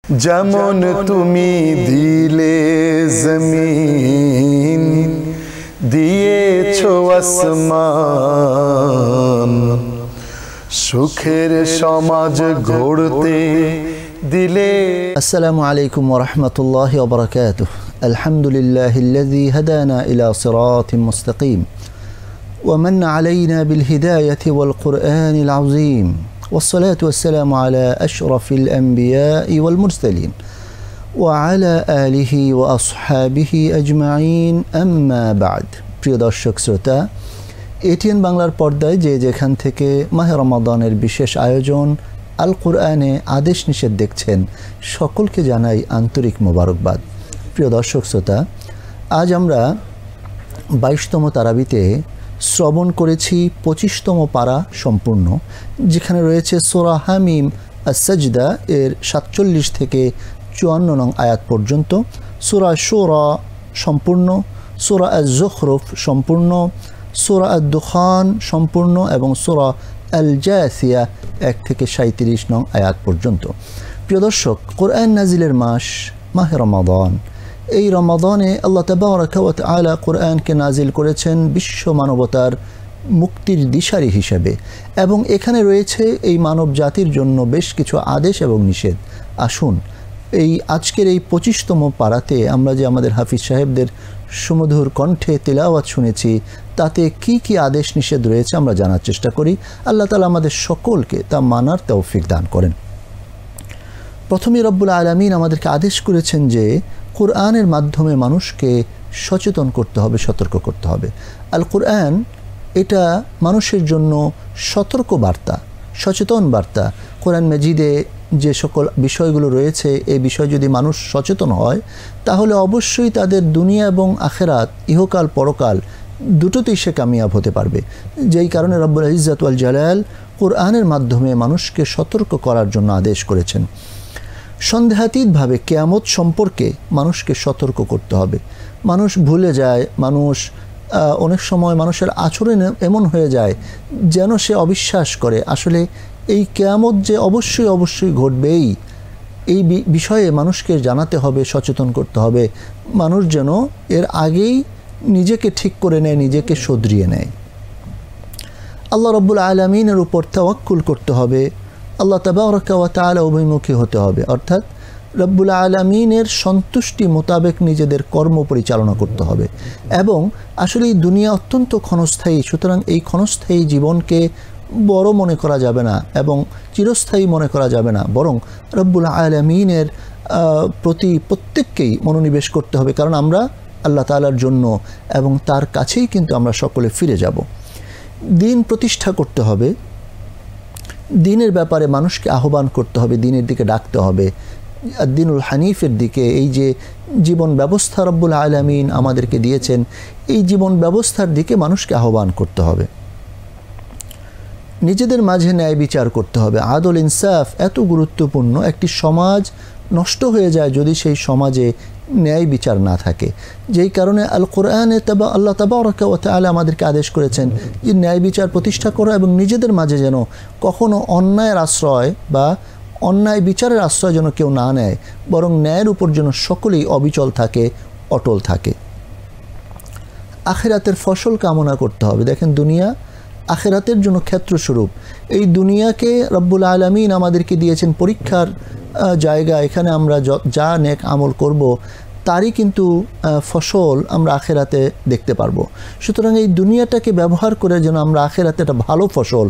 যেমন তুমি দিলে জমিন দিয়েছো আসমান, সুখের সমাজ গড়তে দিলে। আসসালামু আলাইকুম ওয়া রাহমাতুল্লাহি ওয়া বারাকাতুহু। আলহামদুলিল্লাহিল্লাযী হাদানা ইলা সিরাতিন মুস্তাকিম ওয়া মান্না আলাইনা বিল হিদায়াতি ওয়াল কুরআনিল আযীম। والصلاة والسلام على أشرف الأنبياء والمرسلين وعلى آله وأصحابه أجمعين أما بعد। প্রিয় দর্শক শ্রোতা, এটিএন বাংলার পর্দায় যে যেখান থেকে মাহে রমাদানের বিশেষ আয়োজন আল কুরআনে আদেশ নিষেধ দেখছেন, সকলকে জানাই আন্তরিক মোবারকবাদ। প্রিয় দর্শক শ্রোতা, আজ আমরা 22তম তারাবিতে শ্রবণ করেছি 25তম পারা সম্পূর্ণ, যেখানে রয়েছে সূরা হামিম আস-সাজদা এর 47 থেকে 54 নং আয়াত পর্যন্ত, সূরা শুরা সম্পূর্ণ, সূরা আজ-যুখরুফ সম্পূর্ণ, সূরা আদ-দুখান সম্পূর্ণ এবং সূরা আল-জাসিয়া 1 থেকে 37 নং আয়াত পর্যন্ত। প্রিয় দর্শক, কোরআন নাজিলের মাস মাহে রমাদান। এই রমাদানে আল্লাহ তাবারাকা ওয়া তাআলা কোরআনকে নাজিল করেছেন বিশ্ব মানবতার মুক্তির দিশারি হিসেবে, এবং এখানে রয়েছে এই মানব জাতির জন্য বেশ কিছু আদেশ এবং নিষেধ। আসুন এই আজকের এই 25তম পারাতে আমরা যে আমাদের হাফিজ সাহেবদের সুমধুর কণ্ঠে তিলাওয়াত শুনেছি, তাতে কি কি আদেশ নিষেধ রয়েছে আমরা জানার চেষ্টা করি। আল্লাহ তাআলা আমাদের সকলকে তা মানার তৌফিক দান করেন। প্রথমে রব্বুল আলামিন আমাদেরকে আদেশ করেছেন যে কোরআনের মাধ্যমে মানুষকে সচেতন করতে হবে, সতর্ক করতে হবে। আল কোরআন এটা মানুষের জন্য সতর্ক বার্তা, সচেতন বার্তা। কোরআন মাজিদে যে সকল বিষয়গুলো রয়েছে, এই বিষয়ে যদি মানুষ সচেতন হয়, তাহলে অবশ্যই তাদের দুনিয়া এবং আখেরাত, ইহকাল পরকাল দুটোতেই সে কামিয়াব হতে পারবে। যেই কারণে রব্বুল ইজ্জত ওয়াল জালাল কোরআনের মাধ্যমে মানুষকে সতর্ক করার জন্য আদেশ করেছেন। সন্দেহাতীতভাবে কিয়ামত সম্পর্কে মানুষকে সতর্ক করতে হবে। মানুষ ভুলে যায়, মানুষ অনেক সময় মানুষের আচরণ এমন হয়ে যায় যেন সে অবিশ্বাস করে আসলে এই কিয়ামত যে অবশ্যই ঘটবেই। এই বিষয়ে মানুষকে জানাতে হবে, সচেতন করতে হবে, মানুষ যেন এর আগেই নিজেকে ঠিক করে নেয়, নিজেকে শুধরিয়ে নেয়। আল্লাহ রাব্বুল আলামিনের উপর তাওয়াক্কুল করতে হবে, আল্লাহ তাবারাকা ওয়া তাআলা অভিমুখী হতে হবে, অর্থাৎ রব্বুল আলামিনের সন্তুষ্টি মোতাবেক নিজেদের কর্ম পরিচালনা করতে হবে। এবং আসলে এই দুনিয়া অত্যন্ত ক্ষণস্থায়ী, সুতরাং এই ক্ষণস্থায়ী জীবনকে বড় মনে করা যাবে না এবং চিরস্থায়ী মনে করা যাবে না, বরং রব্বুল আলামিনের প্রতি প্রত্যেককেই মনোনিবেশ করতে হবে, কারণ আমরা আল্লাহ তাআলার জন্য এবং তার কাছেই কিন্তু আমরা সকলে ফিরে যাব। দিন প্রতিষ্ঠা করতে হবে, দিনের ব্যাপারে মানুষকে আহ্বান করতে হবে, দিনের দিকে ডাকতে হবে, দ্বীনুল হানিফের দিকে। এই যে জীবন ব্যবস্থা রব্বুল আলামিন আমাদেরকে দিয়েছেন, এই জীবন ব্যবস্থার দিকে মানুষকে আহ্বান করতে হবে। নিজেদের মাঝে ন্যায় বিচার করতে হবে। আদল ইনসাফ এত গুরুত্বপূর্ণ। একটি সমাজ নষ্ট হয়ে যায় যদি সেই সমাজে ন্যায় বিচার না থাকে। যেই কারণে আল কোরআনে আল্লাহ তাবারাকা ওয়া তাআলা আমাদেরকে আদেশ করেছেন যে ন্যায় বিচার প্রতিষ্ঠা করা, এবং নিজেদের মাঝে যেন কখনো অন্যায়ের আশ্রয় বা অন্যায় বিচারের আশ্রয় যেন কেউ না নেয়, বরং ন্যায়ের উপর যেন সকলেই অবিচল থাকে, অটল থাকে। আখিরাতের ফসল কামনা করতে হবে। দেখেন, দুনিয়া আখিরাতের জন্য ক্ষেত্রস্বরূপ। এই দুনিয়াকে রব্বুল আলামিন আমাদেরকে দিয়েছেন পরীক্ষার জায়গা। এখানে আমরা যা নেক আমল করব তারই কিন্তু ফসল আমরা আখিরাতে দেখতে পারবো। সুতরাং এই দুনিয়াটাকে ব্যবহার করে যেন আমরা আখিরাতে একটা ভালো ফসল,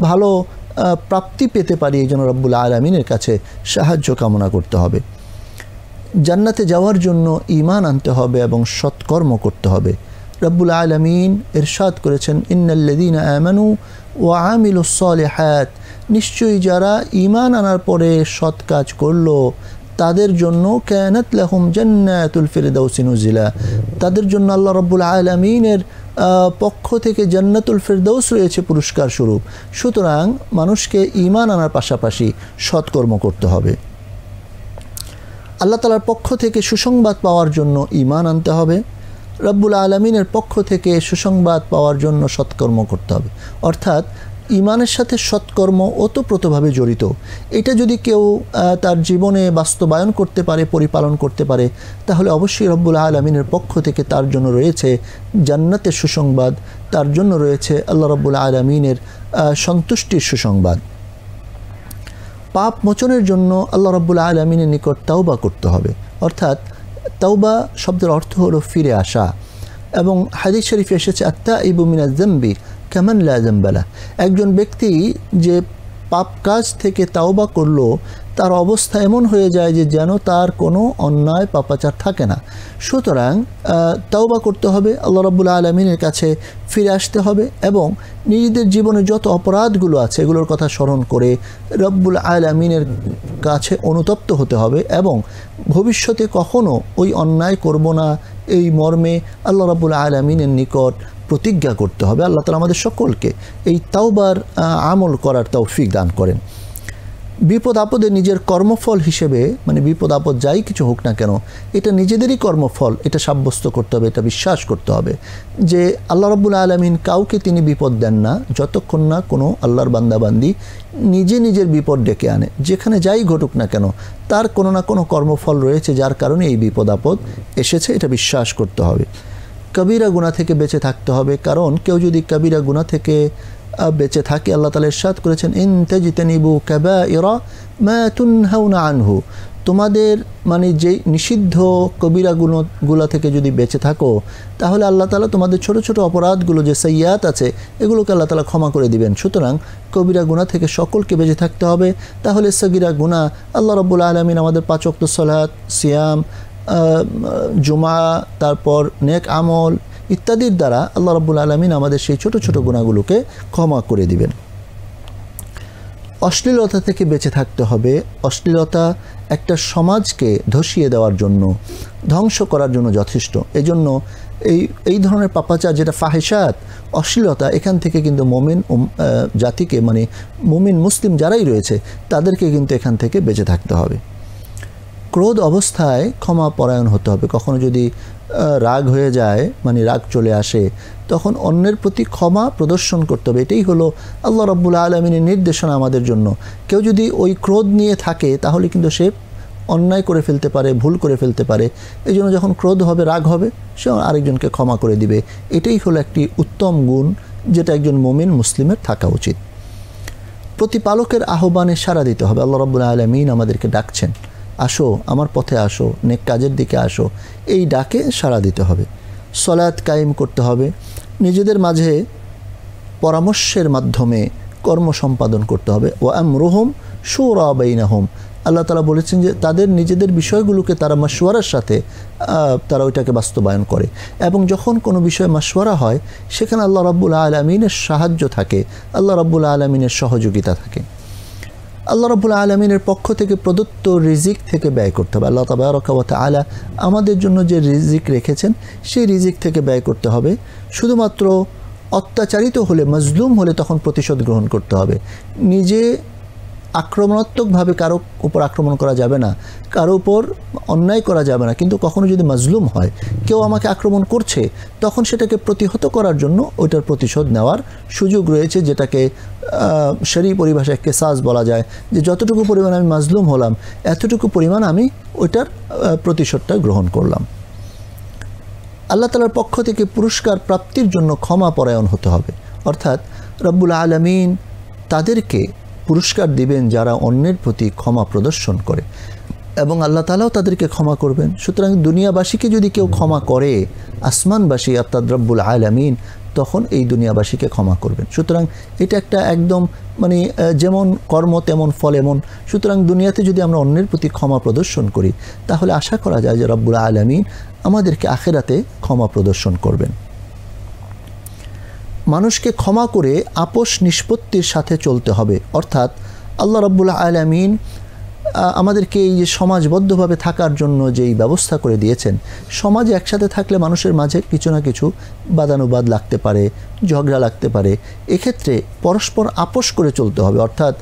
ভালো প্রাপ্তি পেতে পারি, এই জন্য রব্বুল আলামিনের কাছে সাহায্য কামনা করতে হবে। জান্নাতে যাওয়ার জন্য ঈমান আনতে হবে এবং সৎকর্ম করতে হবে। রব্বুল আলামিন ইরশাদ করেছেন, ইন্নাল্লাযীনা আমানু ওয়া আমিলুস সালিহাত, নিশ্চয়ই যারা ঈমান আনার পরে সৎ কাজ করলো তাদের জন্য কানাত লাহুম জান্নাতুল ফিরদাউসি নুজিলা, তাদের জন্য আল্লাহ রাব্বুল আলামিনের পক্ষ থেকে জান্নাতুল ফিরদাউস রয়েছে পুরস্কার স্বরূপ। সুতরাং মানুষকে ঈমান আনার পাশাপাশি সৎকর্ম করতে হবে। আল্লাহ তাআলার পক্ষ থেকে সুসংবাদ পাওয়ার জন্য ঈমান আনতে হবে, রব্বুল আলামিনের পক্ষ থেকে সুসংবাদ পাওয়ার জন্য সৎকর্ম করতে হবে। অর্থাৎ ইমানের সাথে সৎকর্ম ওতপ্রোতভাবে জড়িত। এটা যদি কেউ তার জীবনে বাস্তবায়ন করতে পারে, পরিপালন করতে পারে, তাহলে অবশ্যই রব্বুল আলামিনের পক্ষ থেকে তার জন্য রয়েছে জান্নাতের সুসংবাদ, তার জন্য রয়েছে আল্লাহ রব্বুল আলামিনের সন্তুষ্টির সুসংবাদ। পাপ মোচনের জন্য আল্লাহ রব্বুল আলামিনের নিকট তাওবা করতে হবে, অর্থাৎ তাওবা শব্দের অর্থ হলো ফিরে আসা। এবং হাদিস শরীফে এসেছে আত্তাইবু মিনাজ যামবি কামান লা যামবা লাহ। একজন ব্যক্তি যে পাপ কাজ থেকে তাওবা করলো, তার অবস্থা এমন হয়ে যায় যে যেন তার কোনো অন্যায় পাপাচার থাকে না। সুতরাং তাওবা করতে হবে, আল্লাহ রাব্বুল আলামিনের কাছে ফিরে আসতে হবে এবং নিজেদের জীবনে যত অপরাধগুলো আছে এগুলোর কথা স্মরণ করে রব্বুল আলামিনের কাছে অনুতপ্ত হতে হবে এবং ভবিষ্যতে কখনো ওই অন্যায় করব না এই মর্মে আল্লাহ রাব্বুল আলামিনের নিকট প্রতিজ্ঞা করতে হবে। আল্লাহ তাআলা আমাদের সকলকে এই তাওবার আমল করার তৌফিক দান করেন। বিপদ আপদে নিজের কর্মফল হিসেবে, মানে বিপদ আপদ যাই কিছু হোক না কেন, এটা নিজেদেরই কর্মফল, এটা সাব্যস্ত করতে হবে, এটা বিশ্বাস করতে হবে যে আল্লাহ রাব্বুল আলামিন কাউকে তিনি বিপদ দেন না যতক্ষণ না কোনো আল্লাহর বান্দাবান্দি নিজে নিজের বিপদ ডেকে আনে। যেখানে যাই ঘটুক না কেন তার কোনো না কোনো কর্মফল রয়েছে যার কারণে এই বিপদ আপদ এসেছে, এটা বিশ্বাস করতে হবে। কবিরা গুনাহ থেকে বেঁচে থাকতে হবে, কারণ কেউ যদি কবিরা গুনাহ থেকে বেঁচে থাকে, আল্লাহ তাআলা ইরশাদ করেছেন ইন তাজতানিবু কাবাইরা মা তুনহাউনা আনহু, তোমাদের মানে যে নিষিদ্ধ কবিরা গুনাহগুলো থেকে যদি বেঁচে থাকো তাহলে আল্লাহ তাআলা তোমাদের ছোট ছোট অপরাধগুলো যে সাইয়্যাত আছে এগুলোকে আল্লাহ তাআলা ক্ষমা করে দিবেন। সুতরাং কবিরা গুনাহ থেকে সকলকে বেঁচে থাকতে হবে। তাহলে সগীরা গুনাহ আল্লাহ রাব্বুল আলামিন আমাদের 5 ওয়াক্ত সালাত, সিয়াম, জুমা, তারপর নেক আমল ইত্যাদির দ্বারা আল্লাহ রাব্বুল আলামিন আমাদের সেই ছোট ছোট গুনাহগুলোকে ক্ষমা করে দিবেন। অশ্লীলতা থেকে বেঁচে থাকতে হবে। অশ্লীলতা একটা সমাজকে ধসিয়ে দেওয়ার জন্য, ধ্বংস করার জন্য যথেষ্ট। এজন্য এই ধরনের পাপাচার যেটা ফাহিশাত, অশ্লীলতা, এখান থেকে কিন্তু মুমিন জাতিকে, মানে মুমিন মুসলিম যারাই রয়েছে তাদেরকে কিন্তু এখান থেকে বেঁচে থাকতে হবে। ক্রোধ অবস্থায় ক্ষমা পরায়ণ হতে হবে। কখনো যদি রাগ হয়ে যায়, মানে রাগ চলে আসে, তখন অন্যের প্রতি ক্ষমা প্রদর্শন করতে হবে। এটাই হলো আল্লাহ রাব্বুল আলামিনের নির্দেশনা আমাদের জন্য। কেউ যদি ওই ক্রোধ নিয়ে থাকে তাহলে কিন্তু সে অন্যায় করে ফেলতে পারে, ভুল করে ফেলতে পারে। এই জন্য যখন ক্রোধ হবে, রাগ হবে, সে আরেকজনকে ক্ষমা করে দিবে। এটাই হলো একটি উত্তম গুণ যেটা একজন মুমিন মুসলিমের থাকা উচিত। প্রতিপালকের আহ্বানে সাড়া দিতে হবে। আল্লাহ রাব্বুল আলামিন আমাদেরকে ডাকছেন, আসো আমার পথে আসো, নেক কাজের দিকে আসো, এই ডাকে সাড়া দিতে হবে। সলাত কায়েম করতে হবে। নিজেদের মাঝে পরামর্শের মাধ্যমে কর্ম সম্পাদন করতে হবে। ওয়া আমরুহুম শুরা বাইনাহুম, আল্লাহ তাআলা বলেছেন যে তাদের নিজেদের বিষয়গুলোকে তারা মাশওয়ারার সাথে তারা ওইটাকে বাস্তবায়ন করে। এবং যখন কোনো বিষয়ে মাশওয়ারা হয় সেখানে আল্লাহ রাব্বুল আলামিনের সাহায্য থাকে, আল্লাহ রাব্বুল আলামিনের সহযোগিতা থাকে। আল্লাহ রাব্বুল আলামিনের পক্ষ থেকে প্রদত্ত রিজিক থেকে ব্যয় করতে হবে। আল্লাহ তাবারাকা ওয়া তাআলা আমাদের জন্য যে রিজিক রেখেছেন সেই রিজিক থেকে ব্যয় করতে হবে। শুধুমাত্র অত্যাচারিত হলে, মজলুম হলে তখন প্রতিশোধ গ্রহণ করতে হবে। নিজে আক্রমণাত্মকভাবে কারো উপর আক্রমণ করা যাবে না, কারো উপর অন্যায় করা যাবে না, কিন্তু কখনো যদি মজলুম হয়, কেউ আমাকে আক্রমণ করছে, তখন সেটাকে প্রতিহত করার জন্য ওইটার প্রতিশোধ নেওয়ার সুযোগ রয়েছে, যেটাকে শরী পরিভাষায় কিসাস বলা যায়, যে যতটুকু পরিমাণ আমি মজলুম হলাম এতটুকু পরিমাণ আমি ওইটার প্রতিশোধটা গ্রহণ করলাম। আল্লাহ তাআলার পক্ষ থেকে পুরস্কার প্রাপ্তির জন্য ক্ষমা পরায়ণ হতে হবে। অর্থাৎ রব্বুল আলামিন তাদেরকে পুরস্কার দিবেন যারা অন্যের প্রতি ক্ষমা প্রদর্শন করে, এবং আল্লাহ তাআলাও তাদেরকে ক্ষমা করবেন। সুতরাং দুনিয়াবাসীকে যদি কেউ ক্ষমা করে, আসমানবাসী অর্থাৎ রব্বুল আলামিন তখন এই দুনিয়াবাসীকে ক্ষমা করবেন। সুতরাং এটা একটা একদম মানে যেমন কর্ম তেমন ফল এমন। সুতরাং দুনিয়াতে যদি আমরা অন্যের প্রতি ক্ষমা প্রদর্শন করি তাহলে আশা করা যায় যে রব্বুল আলামিন আমাদেরকে আখিরাতে ক্ষমা প্রদর্শন করবেন। মানুষকে ক্ষমা করে আপোষ নিষ্পত্তির সাথে চলতে হবে। অর্থাৎ আল্লাহ রাব্বুল আলামিন আমাদেরকে এই যে সমাজবদ্ধভাবে থাকার জন্য যেই ব্যবস্থা করে দিয়েছেন, সমাজে একসাথে থাকলে মানুষের মাঝে কিছু না কিছু বাদানুবাদ লাগতে পারে, ঝগড়া লাগতে পারে। এক্ষেত্রে পরস্পর আপোষ করে চলতে হবে। অর্থাৎ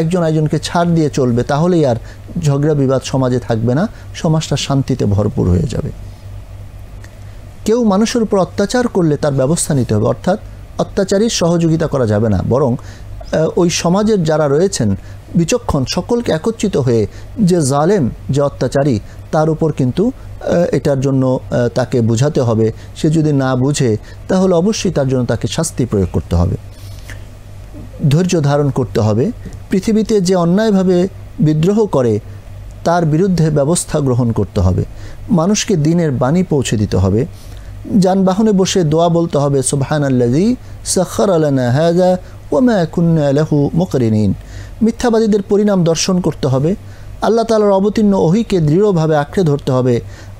একজন একজনকে ছাড় দিয়ে চলবে, তাহলেই আর ঝগড়া বিবাদ সমাজে থাকবে না, সমাজটা শান্তিতে ভরপুর হয়ে যাবে। কেউ মানুষের উপর অত্যাচার করলে তার ব্যবস্থা নিতে হবে। অর্থাৎ অত্যাচারীর সহযোগিতা করা যাবে না, বরং ওই সমাজের যারা রয়েছেন বিচক্ষণ সকলকে একত্রিত হয়ে যে জালেম, যে অত্যাচারী, তার উপর কিন্তু এটার জন্য তাকে বুঝাতে হবে। সে যদি না বুঝে তাহলে অবশ্যই তার জন্য তাকে শাস্তি প্রয়োগ করতে হবে, ধৈর্য ধারণ করতে হবে। পৃথিবীতে যে অন্যায়ভাবে বিদ্রোহ করে তার বিরুদ্ধে ব্যবস্থা গ্রহণ করতে হবে। মানুষকে দ্বীনের বাণী পৌঁছে দিতে হবে। যানবাহনে বসে দোয়া বলতে হবে, সুবহানাল্লাযী সাখারা লানা হাযা ওয়া মা কুন্না লাহু মুকরিনিন। মিথ্যাবাদীদের পরিণাম দর্শন করতে হবে। আল্লাহ তাআলার অবতীর্ণ ওহীকে দৃঢ়ভাবে আঁকড়ে ধরতে হবে।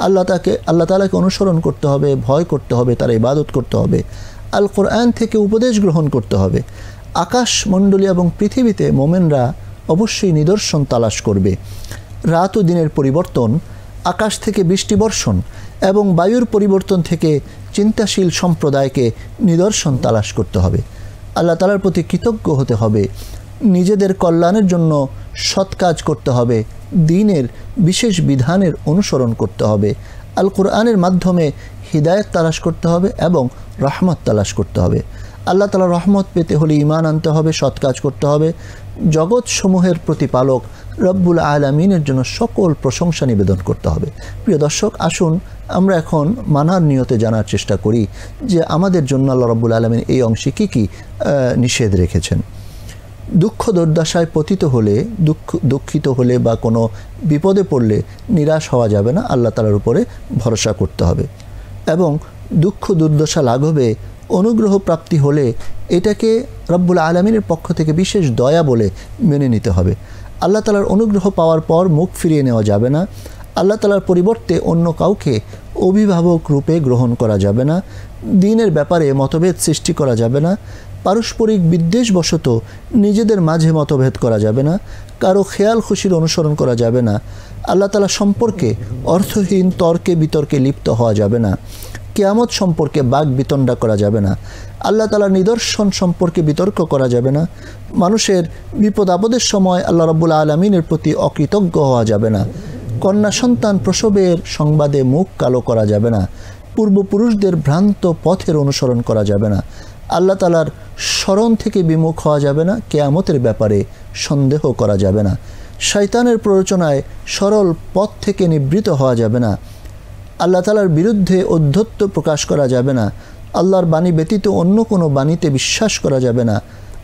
আল্লাহ তাআলাকে অনুসরণ করতে হবে, ভয় করতে হবে, তার ইবাদত করতে হবে। আল কোরআন থেকে উপদেশ গ্রহণ করতে হবে। আকাশমণ্ডলী এবং পৃথিবীতে মোমেনরা অবশ্যই নিদর্শন তালাশ করবে। রাত ও দিনের পরিবর্তন, আকাশ থেকে বৃষ্টি বর্ষণ এবং বায়ুর পরিবর্তন থেকে চিন্তাশীল সম্প্রদায়কে নিদর্শন তালাশ করতে হবে। আল্লাহ তাআলার প্রতি কৃতজ্ঞ হতে হবে। নিজেদের কল্যাণের জন্য সৎ কাজ করতে হবে। দ্বীনের বিশেষ বিধানের অনুসরণ করতে হবে। আল কোরআনের মাধ্যমে হিদায়াত তালাশ করতে হবে এবং রহমত তালাশ করতে হবে। আল্লাহ তাআলার রহমত পেতে হলে ঈমান আনতে হবে, সৎ কাজ করতে হবে। জগৎসমূহের প্রতিপালক রব্বুল আলামিনের জন্য সকল প্রশংসা নিবেদন করতে হবে। প্রিয় দর্শক, আসুন আমরা এখন মানার নিয়তে জানার চেষ্টা করি যে আমাদের জন্য আল্লাহ রব্বুল আলামিন এই অংশে কী কী নিষেধ রেখেছেন। দুঃখ দুর্দশায় পতিত হলে, দুঃখিত হলে বা কোনো বিপদে পড়লে নিরাশ হওয়া যাবে না, আল্লাহ তাআলার উপরে ভরসা করতে হবে। এবং দুঃখ দুর্দশা লাঘবে অনুগ্রহ প্রাপ্তি হলে এটাকে রব্বুল আলামিনের পক্ষ থেকে বিশেষ দয়া বলে মেনে নিতে হবে। আল্লাহ তাআলার অনুগ্রহ পাওয়ার পর মুখ ফিরিয়ে নেওয়া যাবে না। আল্লাহ তাআলার পরিবর্তে অন্য কাউকে অভিভাবক রূপে গ্রহণ করা যাবে না। দ্বীনের ব্যাপারে মতভেদ সৃষ্টি করা যাবে না। পারস্পরিক বিদ্বেষবশত নিজেদের মাঝে মতভেদ করা যাবে না। কারো খেয়াল খুশির অনুসরণ করা যাবে না। আল্লাহ তাআলা সম্পর্কে অর্থহীন তর্কে বিতর্কে লিপ্ত হওয়া যাবে না। কিয়ামত সম্পর্কে বাক বিতণ্ডা করা যাবে না। আল্লাহ তাআলার নিদর্শন সম্পর্কে বিতর্ক করা যাবে না। মানুষের বিপদ আপদের সময় আল্লাহ রাব্বুল আলামিনের প্রতি অকৃতজ্ঞ হওয়া যাবে না। কন্যা সন্তান প্রসবের সংবাদে মুখ কালো করা যাবে না। পূর্বপুরুষদের ভ্রান্ত পথের অনুসরণ করা যাবে না। আল্লাহ তাআলার স্মরণ থেকে বিমুখ হওয়া যাবে না। কিয়ামতের ব্যাপারে সন্দেহ করা যাবে না। শয়তানের প্ররোচনায় সরল পথ থেকে নিবৃত হওয়া যাবে না। আল্লাহ তাআলার বিরুদ্ধে ঔদ্ধত্য প্রকাশ করা যাবে না। আল্লাহর বাণী ব্যতীত অন্য কোনো বাণীতে বিশ্বাস করা যাবে না।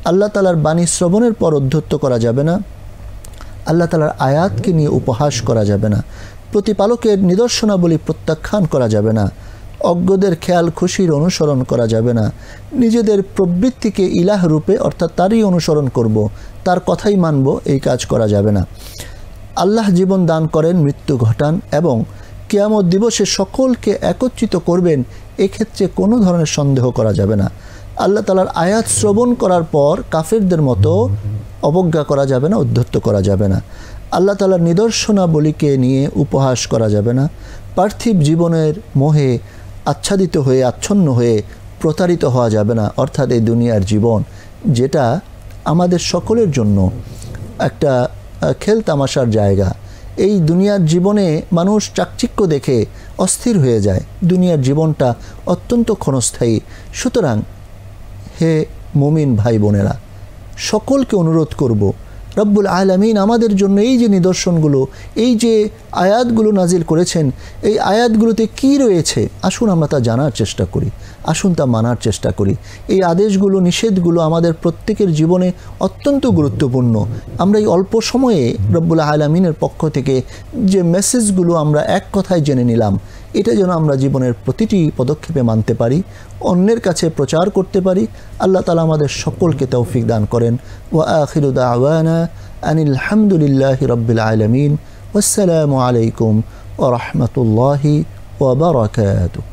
আল্লাহ তাআলার বাণী শ্রবণের পর ঔদ্ধত্য করা যাবে না। আল্লাহ তাআলার আয়াতকে নিয়ে উপহাস করা যাবে না। প্রতিপালকের নিদর্শনাবলী প্রত্যাখ্যান করা যাবে না। অজ্ঞদের খেয়াল খুশির অনুসরণ করা যাবে না। নিজেদের প্রবৃত্তিকে ইলাহ রূপে অর্থাৎ তারই অনুসরণ করব, তার কথাই মানব, এই কাজ করা যাবে না। আল্লাহ জীবন দান করেন, মৃত্যু ঘটান এবং কিয়ামত দিবসে সকলকে একত্রিত করবেন, এক্ষেত্রে কোনো ধরনের সন্দেহ করা যাবে না। আল্লাহ তাআলার আয়াত শ্রবণ করার পর কাফেরদের মতো অবজ্ঞা করা যাবে না, উদ্ধত্ত করা যাবে না। আল্লাহ তাআলার নিদর্শনাবলীকে নিয়ে উপহাস করা যাবে না। পার্থিব জীবনের মোহে আচ্ছাদিত হয়ে আচ্ছন্ন হয়ে প্রতারিত হওয়া যাবে না। অর্থাৎ এই দুনিয়ার জীবন যেটা আমাদের সকলের জন্য একটা খেল তামাশার জায়গা, এই দুনিয়ার জীবনে মানুষ চাকচিক্য দেখে অস্থির হয়ে যায়। দুনিয়ার জীবনটা অত্যন্ত ক্ষণস্থায়ী। সুতরাং হে মুমিন ভাই বোনেরা, সকলকে অনুরোধ করব, রব্বুল আলামিন আমাদের জন্য এই যে নিদর্শনগুলো, এই যে আয়াতগুলো নাজিল করেছেন, এই আয়াতগুলোতে কি রয়েছে আসুন আমরা তা জানার চেষ্টা করি, আসুন তা মানার চেষ্টা করি। এই আদেশগুলো নিষেধগুলো আমাদের প্রত্যেকের জীবনে অত্যন্ত গুরুত্বপূর্ণ। আমরা এই অল্প সময়ে রব্বুল আলামিনের পক্ষ থেকে যে মেসেজগুলো আমরা এক কথায় জেনে নিলাম, এটা যেন আমরা জীবনের প্রতিটি পদক্ষেপে মানতে পারি, অন্যের কাছে প্রচার করতে পারি। আল্লাহ তাআলা আমাদের সকলকে তৌফিক দান করেন। ওয়া আখিরু দাওয়ানা আনিল হামদুলিল্লাহি রাব্বিল আলামিন। ওয়াসসালামু আলাইকুম ওয়া রাহমাতুল্লাহি ওয়া বারাকাতুহু।